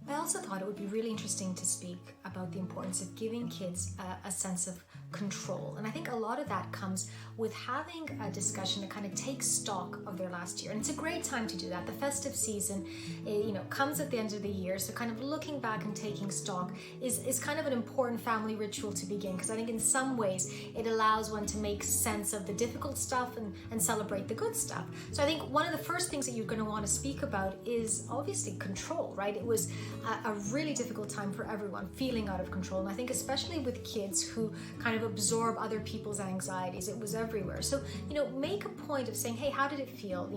I also thought it would be really interesting to speak about the importance of giving kids a sense of control. And I think a lot of that comes with having a discussion that kind of takes stock of their last year. And it's a great time to do that. The festive season, comes at the end of the year. So kind of looking back and taking stock is kind of an important family ritual to begin, because I think in some ways it allows one to make sense of the difficult stuff and celebrate the good stuff. So I think one of the first things that you're going to want to speak about is obviously control, right? It was a really difficult time for everyone, feeling out of control. And I think especially with kids who kind of absorb other people's anxieties, it was everywhere. So, make a point of saying, hey, how did it feel?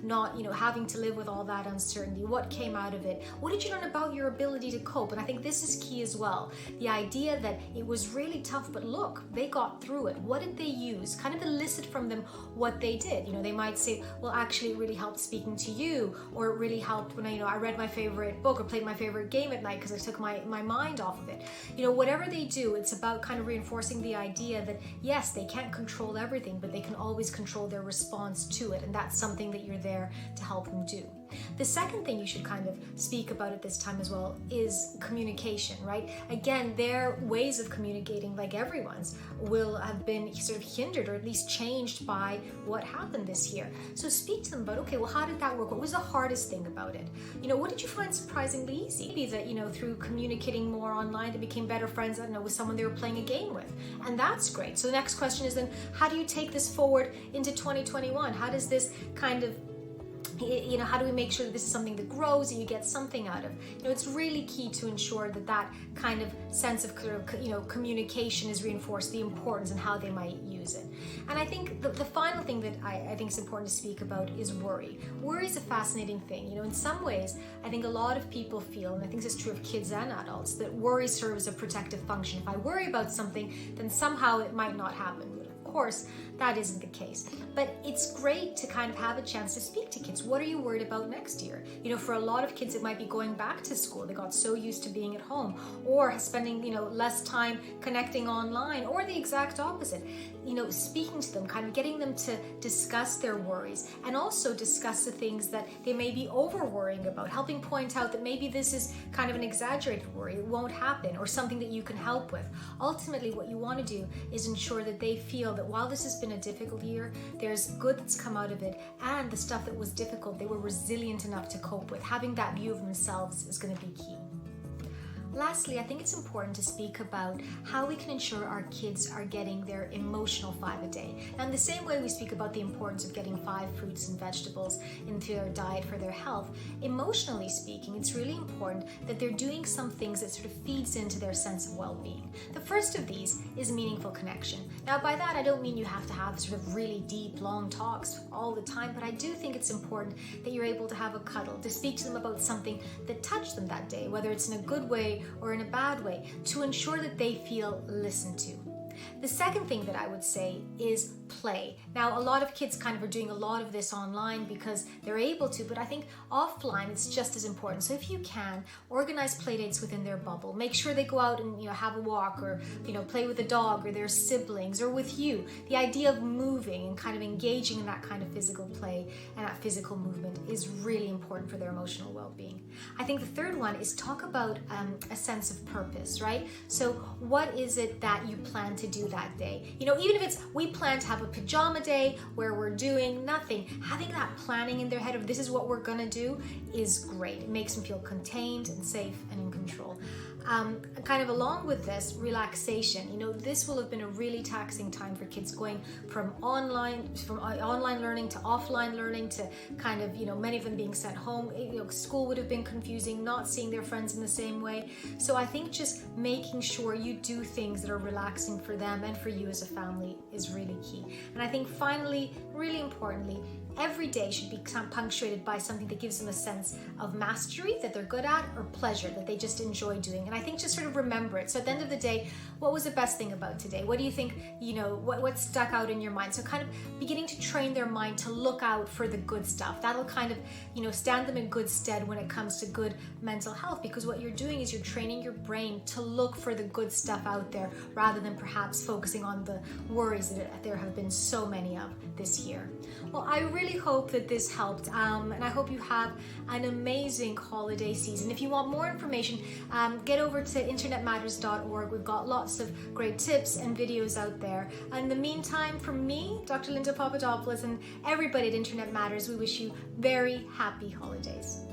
Not, having to live with all that uncertainty. What came out of it? What did you learn about your ability to cope? And I think this is key as well. The idea that it was really tough, but look, they got through it. What did they use? Kind of elicit from them what they did. They might say, well, actually it really helped speaking to you, or it really helped when I read my favorite book or played my favorite game at night because I took my mind off of it. Whatever they do, it's about kind of reinforcing the idea that yes, they can't control everything, but they can always control their response to it. And that's something that you're there to help them do. The second thing you should kind of speak about at this time as well is communication, right? Again, their ways of communicating, like everyone's, will have been sort of hindered or at least changed by what happened this year. So speak to them about, okay, well, how did that work? What was the hardest thing about it? What did you find surprisingly easy? Maybe that, through communicating more online, they became better friends, with someone they were playing a game with. And that's great. So the next question is then, how do you take this forward into 2021? How does this kind of how do we make sure that this is something that grows and you get something out of? It's really key to ensure that kind of sense of communication is reinforced, the importance and how they might use it. And I think the final thing that I think is important to speak about is worry. Worry is a fascinating thing. In some ways, I think a lot of people feel, and I think this is true of kids and adults, that worry serves a protective function. If I worry about something, then somehow it might not happen. Of course, that isn't the case. But it's great to kind of have a chance to speak to kids. What are you worried about next year? For a lot of kids, it might be going back to school. They got so used to being at home, or spending, less time connecting online, or the exact opposite. Speaking to them, kind of getting them to discuss their worries, and also discuss the things that they may be over worrying about, helping point out that maybe this is kind of an exaggerated worry, it won't happen, or something that you can help with. Ultimately, what you want to do is ensure that they feel that while this has been a difficult year, there's good that's come out of it, and the stuff that was difficult, they were resilient enough to cope with. Having that view of themselves is going to be key. Lastly, I think it's important to speak about how we can ensure our kids are getting their emotional 5 a day. Now, in the same way we speak about the importance of getting 5 fruits and vegetables into their diet for their health, emotionally speaking, it's really important that they're doing some things that sort of feeds into their sense of well-being. The first of these is meaningful connection. Now, by that, I don't mean you have to have sort of really deep, long talks all the time, but I do think it's important that you're able to have a cuddle, to speak to them about something that touched them that day, whether it's in a good way or in a bad way, to ensure that they feel listened to. The second thing that I would say is play. Now, a lot of kids kind of are doing a lot of this online because they're able to, but I think offline it's just as important. So if you can, organize play dates within their bubble. Make sure they go out and have a walk, or play with a dog or their siblings or with you. The idea of moving and kind of engaging in that kind of physical play and that physical movement is really important for their emotional well-being. I think the third one is talk about a sense of purpose, right? So what is it that you plan to do that day? Even if it's we plan to have a pajama day where we're doing nothing, having that planning in their head of this is what we're gonna do is great. It makes them feel contained and safe and in control. Kind of along with this, relaxation. This will have been a really taxing time for kids, going from online learning to offline learning to kind of, many of them being sent home. School would have been confusing, not seeing their friends in the same way. So I think just making sure you do things that are relaxing for them and for you as a family is really key. And I think finally, really importantly, every day should be punctuated by something that gives them a sense of mastery that they're good at, or pleasure that they just enjoy doing. And I think just sort of remember it. So at the end of the day, what was the best thing about today? What do you think, what stuck out in your mind? So kind of beginning to train their mind to look out for the good stuff. That'll kind of, stand them in good stead when it comes to good mental health, because what you're doing is you're training your brain to look for the good stuff out there rather than perhaps focusing on the worries that there have been so many of this year. Well, I really really hope that this helped, and I hope you have an amazing holiday season. If you want more information, get over to internetmatters.org. We've got lots of great tips and videos out there. In the meantime, from me, Dr. Linda Papadopoulos, and everybody at Internet Matters, we wish you very happy holidays.